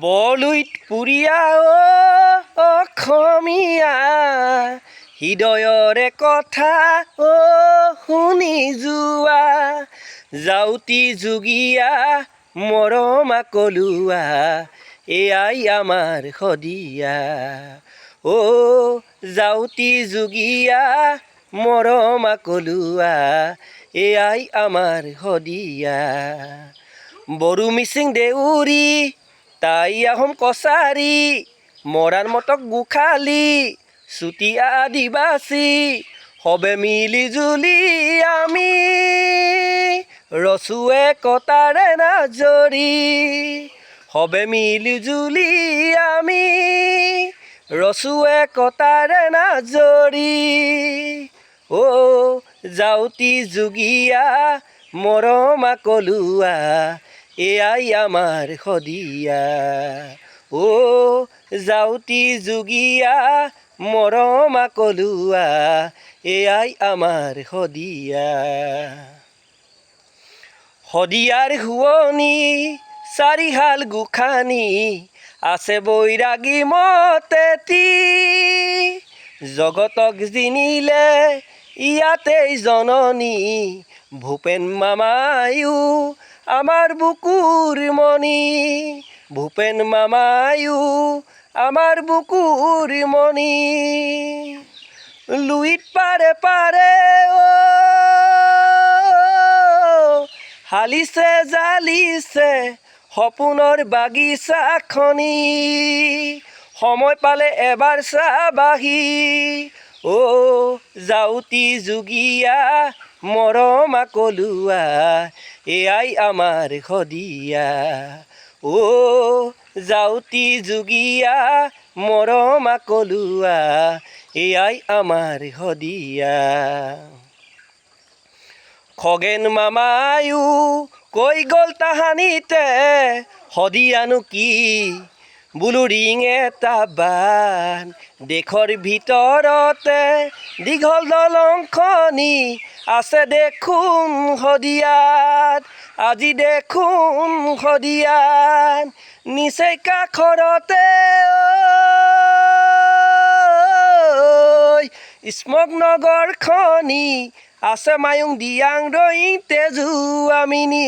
বলুইত পুৰিয়া অসমীয়া হৃদয়ৰে কথা শুনি যোৱা যাউতি যুগীয়া মৰমা কলুৱা এয়াই আমাৰ শদিয়া যাউতি যুগীয়া মৰমা কলুৱা এয়াই আমাৰ শদিয়া বড়ো মিচিং দেউৰী তাই আহোম কছাৰী মৰাণ মটক গোখালী চুতীয়া আদিবাসী সবে মিলি জুলি আমি ৰচুৱে কটাৰে নাজৰি সবে মিলি জুলি আমি ৰচুৱে কটাৰে নাজৰি যাউতি যুগীয়া মৰমা কলুৱা এয়াই আমাৰ শদিয়া যাউতি যুগীয়া মৰমা কলুৱা এয়াই আমাৰ শদিয়া শদিয়াৰ শুৱনি চাৰিহাল গোখানি আছে বৈৰাগী মতেতি জগতক জিনিলে ইয়াতেই জননী ভূপেন মামায়ো আমাৰ বুকুৰ মণি ভূপেন মামায়ো আমাৰ বুকুৰ মণি লুইত পাৰে পাৰে হালিছে জালিছে সপোনৰ বাগিচাখনি সময় পালে এবাৰ চাবাহি যাউতি যুগীয়া মৰমা কলুৱা এয়াই আমাৰ শদিয়া যাউতি যুগীয়া মৰমা কলুৱা এয়াই আমাৰ শদিয়া খগেন মামায়ো কৈ গ'ল তাহানিতে শদিয়ানো কি বোলো ৰিং এটা বান দেশৰ ভিতৰতে দীঘল দলংখনি আছে দেখোন শদিয়াত আজি দেখোন শদিয়াত নিচেই কাষৰতে স্মগনগৰখনি আছে মায়ং দিয়াং ৰয়িং তেজুৱামিনি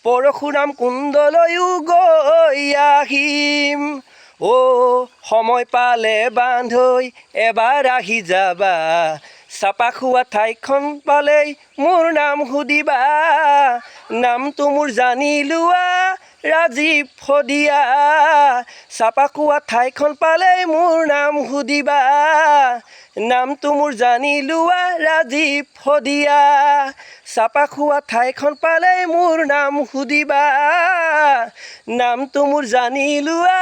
পৰশুৰাম কুণ্ডলৈও গৈ আহিম সময় পালে বান্ধৈ এবাৰ আহি যাবা চাপা খোৱা ঠাইখন পালেই মোৰ নাম সুধিবা নামটো মোৰ জানি লোৱা ৰাজীৱ শদিয়া চাপা খোৱা ঠাইখন পালেই মোৰ নাম সুধিবা নামটো মোৰ জানি লোৱা ৰাজীৱ শদিয়া চাপা খোৱা ঠাইখন পালেই মোৰ নাম সুধিবা নামটো মোৰ জানি লোৱা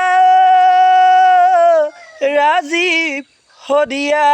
ৰাজীৱ শদিয়া।